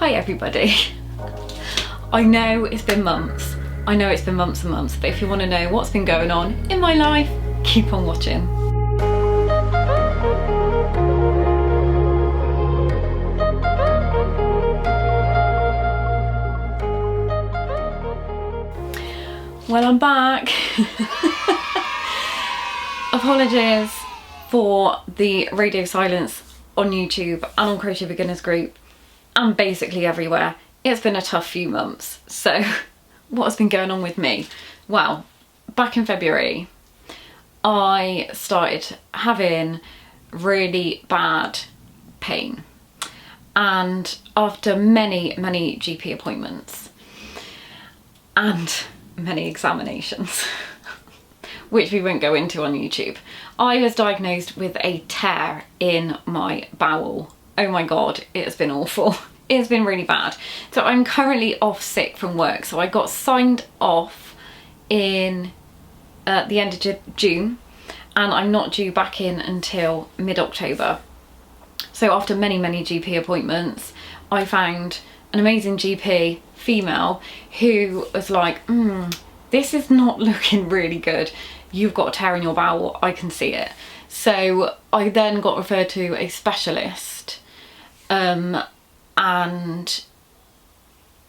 Hi everybody. I know it's been months. I know it's been months and months, but if you want to know what's been going on in my life, keep on watching. Well, I'm back. Apologies for the radio silence on YouTube and on Crochet Beginners group and basically everywhere. It's been a tough few months. So what has been going on with me? Well, back in February, I started having really bad pain. And after many GP appointments and many examinations, which we won't go into on YouTube, I was diagnosed with a tear in my bowel. Oh my God, it has been awful. It's been really bad. So I'm currently off sick from work. So I got signed off in the end of June, and I'm not due back in until mid-October. So after many GP appointments, I found an amazing GP, female, who was like, this is not looking really good. You've got a tear in your bowel, I can see it. So I then got referred to a specialist, and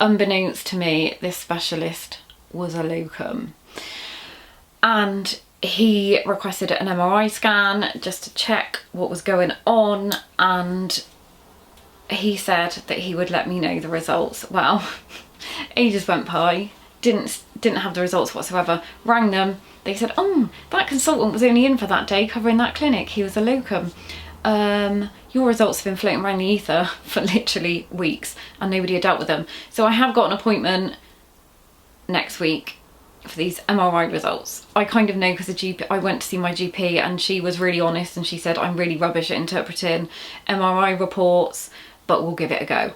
unbeknownst to me, this specialist was a locum. And he requested an MRI scan just to check what was going on, and he said that he would let me know the results. Well, ages went by, didn't have the results whatsoever. Rang them, they said, oh, that consultant was only in for that day covering that clinic, he was a locum. Your results have been floating around the ether for literally weeks and nobody had dealt with them. So I have got an appointment next week for these MRI results. I kind of know because the GP, I went to see my GP and she was really honest and she said, I'm really rubbish at interpreting MRI reports, but we'll give it a go.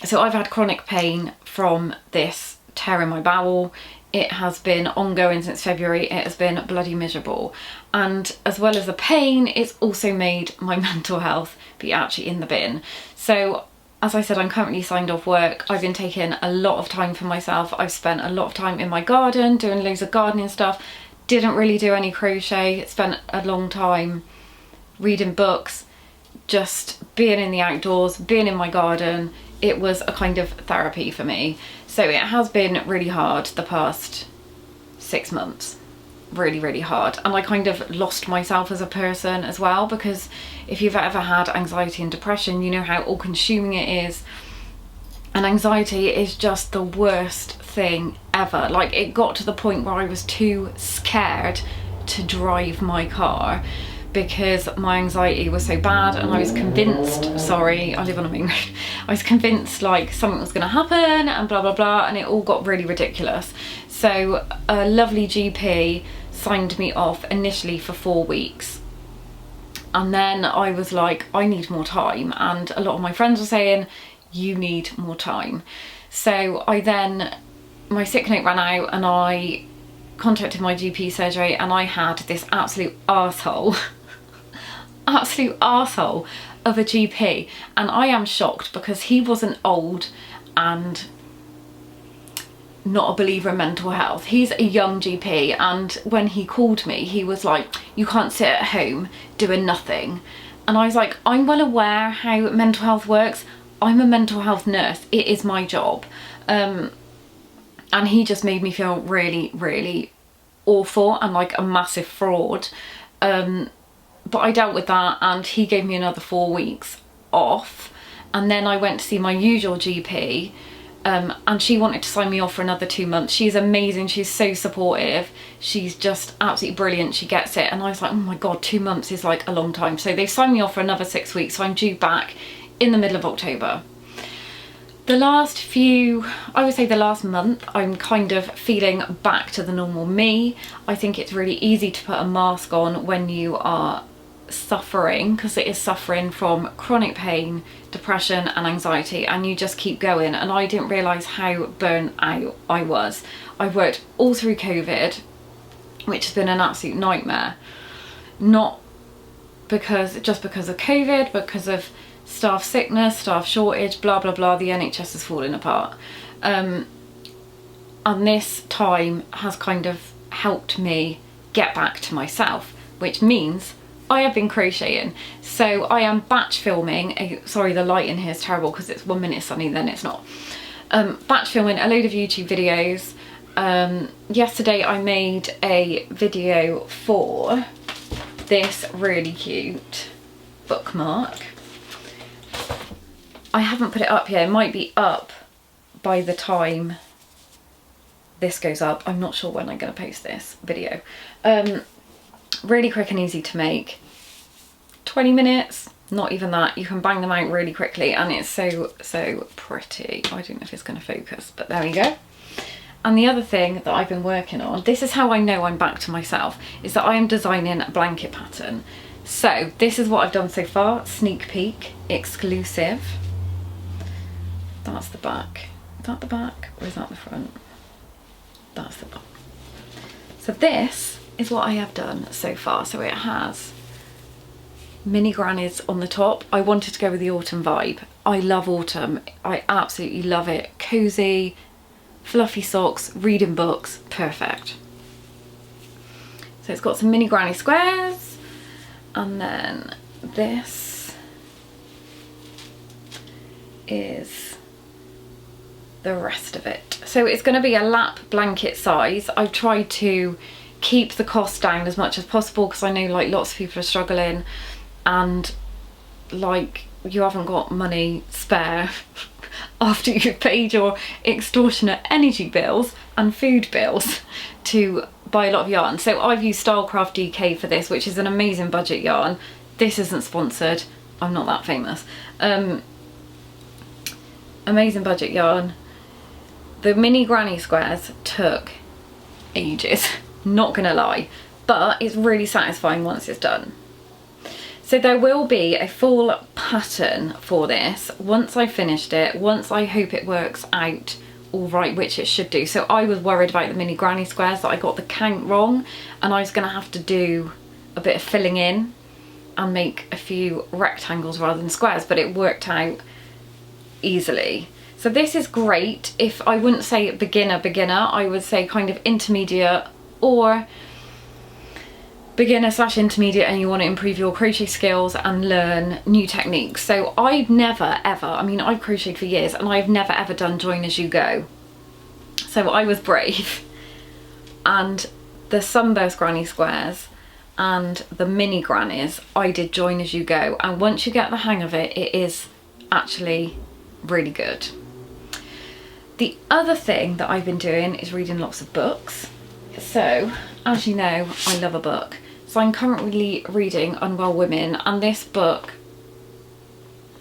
So I've had chronic pain from this tear in my bowel. It has been ongoing since February. It has been bloody miserable. And as well as the pain, it's also made my mental health be actually in the bin. So as I said, I'm currently signed off work. I've been taking a lot of time for myself. I've spent a lot of time in my garden doing loads of gardening stuff. Didn't really do any crochet. Spent a long time reading books, just being in the outdoors, being in my garden. It was a kind of therapy for me. So it has been really hard the past 6 months. Really hard. And I kind of lost myself as a person as well, because if you've ever had anxiety and depression, you know how all-consuming it is. And anxiety is just the worst thing ever. Like, it got to the point where I was too scared to drive my car because my anxiety was so bad, and I was convinced, sorry, I live on a main road, I was convinced like something was gonna happen and blah blah, and it all got really ridiculous. So a lovely GP signed me off initially for 4 weeks, and then I was like, I need more time, and a lot of my friends were saying, you need more time. So my sick note ran out and I contacted my GP surgery, and I had this absolute arsehole of a GP, and I am shocked because he wasn't old and not a believer in mental health. He's a young GP, and when he called me, he was like, you can't sit at home doing nothing. And I was like, I'm well aware how mental health works. I'm a mental health nurse. It is my job. And he just made me feel really awful and like a massive fraud. But I dealt with that, and he gave me another 4 weeks off, and then I went to see my usual GP, and she wanted to sign me off for another 2 months. She's amazing, she's so supportive, she's just absolutely brilliant, she gets it. And I was like, oh my God, 2 months is like a long time. So they signed me off for another 6 weeks, so I'm due back in the middle of October. The last month, I'm kind of feeling back to the normal me. I think it's really easy to put a mask on when you are suffering, because it is suffering from chronic pain, depression and anxiety, and you just keep going. And I didn't realise how burnt out I was. I worked all through COVID, which has been an absolute nightmare. Not just because of COVID, because of staff sickness, staff shortage, blah blah blah, the NHS is falling apart. And this time has kind of helped me get back to myself, which means I have been crocheting. So I am batch filming, sorry the light in here is terrible because it's 1 minute sunny then it's not. Batch filming a load of YouTube videos. Yesterday I made a video for this really cute bookmark. I haven't put it up yet, it might be up by the time this goes up. I'm not sure when I'm going to post this video. Really quick and easy to make. 20 minutes, not even that. You can bang them out really quickly and it's so pretty. I don't know if it's going to focus, but there we go. And the other thing that I've been working on, this is how I know I'm back to myself, is that I am designing a blanket pattern. So this is what I've done so far. Sneak peek, exclusive. That's the back. Is that the back or is that the front? That's the back. So this is what I have done so far. So it has mini grannies on the top. I wanted to go with the autumn vibe. I love autumn. I absolutely love it. Cozy, fluffy socks, reading books, perfect. So it's got some mini granny squares, and then this is the rest of it. So it's going to be a lap blanket size. I've tried to keep the cost down as much as possible because I know like lots of people are struggling and like you haven't got money spare after you've paid your extortionate energy bills and food bills to buy a lot of yarn. So I've used Stylecraft DK for this, which is an amazing budget yarn. This isn't sponsored, I'm not that famous. Amazing budget yarn. The mini granny squares took ages, not gonna lie, but it's really satisfying once it's done. So there will be a full pattern for this once I finished it, once I hope it works out all right, which it should do. So I was worried about the mini granny squares, that I got the count wrong and I was gonna have to do a bit of filling in and make a few rectangles rather than squares, but it worked out easily. So this is great. If I wouldn't say beginner, I would say kind of intermediate or beginner / intermediate, and you want to improve your crochet skills and learn new techniques. So I've never ever, I mean I've crocheted for years and I've never ever done join as you go. So I was brave, and the sunburst granny squares and the mini grannies I did join as you go, and once you get the hang of it, it is actually really good. The other thing that I've been doing is reading lots of books. So as you know, I love a book. So I'm currently reading Unwell Women, and this book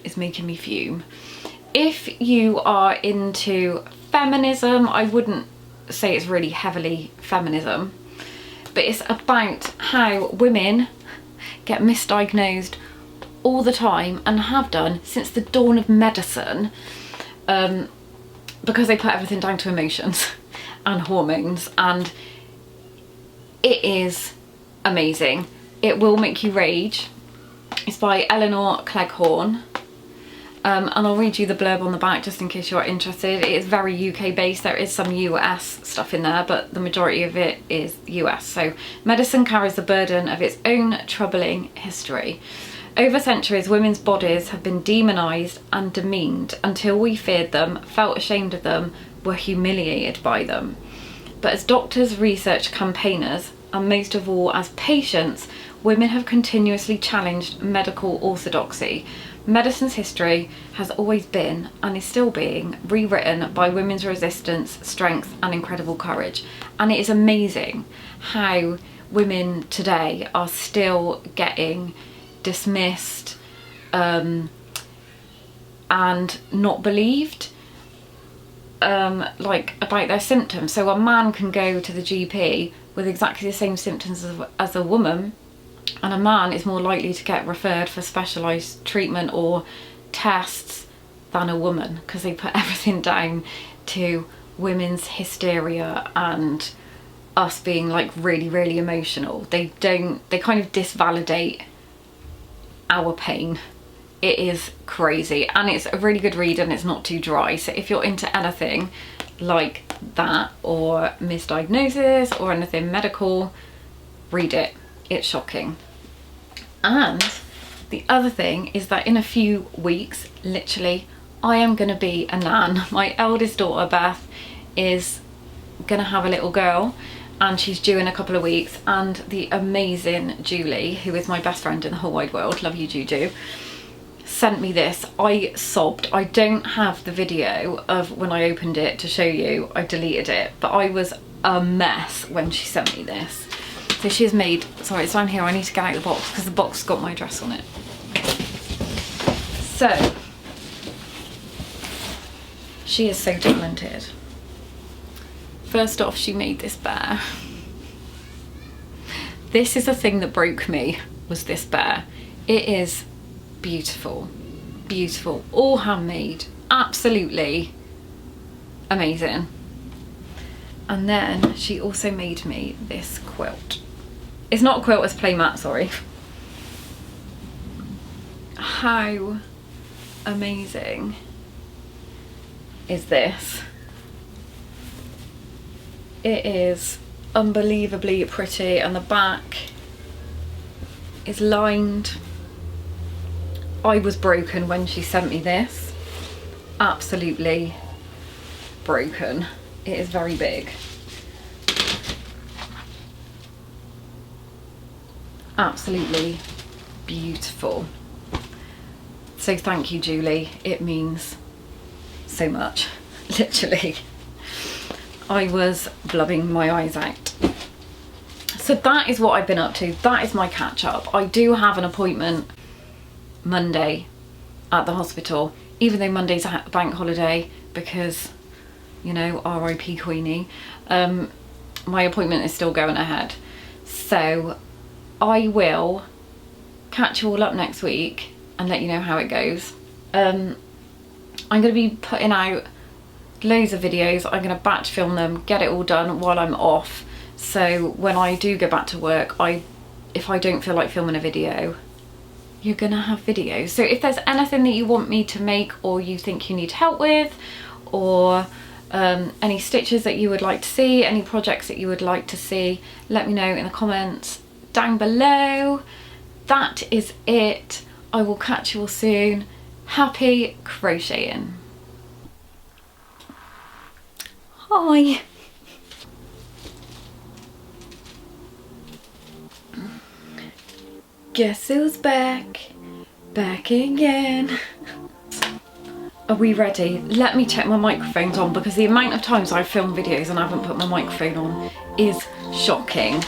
is making me fume. If you are into feminism, I wouldn't say it's really heavily feminism, but it's about how women get misdiagnosed all the time and have done since the dawn of medicine, because they put everything down to emotions and hormones, and it is amazing. It will make you rage. It's by Eleanor Cleghorn, and I'll read you the blurb on the back just in case you're interested. It is very UK based. There is some US stuff in there, but the majority of it is US. So medicine carries the burden of its own troubling history. Over centuries, women's bodies have been demonised and demeaned until we feared them, felt ashamed of them, were humiliated by them. But as doctors, research campaigners, and most of all as patients, women have continuously challenged medical orthodoxy. Medicine's history has always been, and is still being, rewritten by women's resistance, strength and incredible courage. And it is amazing how women today are still getting dismissed and not believed like about their symptoms. So a man can go to the GP with exactly the same symptoms as a woman, and a man is more likely to get referred for specialised treatment or tests than a woman, because they put everything down to women's hysteria and us being like really emotional. They kind of disvalidate our pain It is crazy, and it's a really good read and it's not too dry. So if you're into anything like that, or misdiagnosis or anything medical, read it. It's shocking. And the other thing is that in a few weeks, literally, I am going to be a nan. My eldest daughter Beth is going to have a little girl, and she's due in a couple of weeks, and the amazing Julie, who is my best friend in the whole wide world, love you Juju, sent me this. I sobbed. I don't have the video of when I opened it to show you. I deleted it, but I was a mess when she sent me this. So she has made, sorry, it's down here, I need to get out the box because the box got my address on it. So she is so talented. First off, she made this bear. This is the thing that broke me, was this bear. It is beautiful, beautiful, all handmade, absolutely amazing. And then she also made me this quilt. It's not a quilt, it's a playmat, sorry. How amazing is this? It is unbelievably pretty, and the back is lined. I was broken when she sent me this. Absolutely broken. It is very big. Absolutely beautiful. So thank you, Julie. It means so much, literally. I was blubbing my eyes out. So that is what I've been up to. That is my catch up. I do have an appointment Monday at the hospital, even though Monday's a bank holiday, because, you know, RIP Queenie. My appointment is still going ahead. So I will catch you all up next week and let you know how it goes. I'm going to be putting out loads of videos. I'm going to batch film them, get it all done while I'm off. So when I do go back to work, if I don't feel like filming a video, you're going to have videos. So if there's anything that you want me to make, or you think you need help with, or any stitches that you would like to see, any projects that you would like to see, let me know in the comments down below. That is it. I will catch you all soon. Happy crocheting. Hi. Guess who's back? Back again. Are we ready? Let me check my microphone's on, because the amount of times I've filmed videos and I haven't put my microphone on is shocking.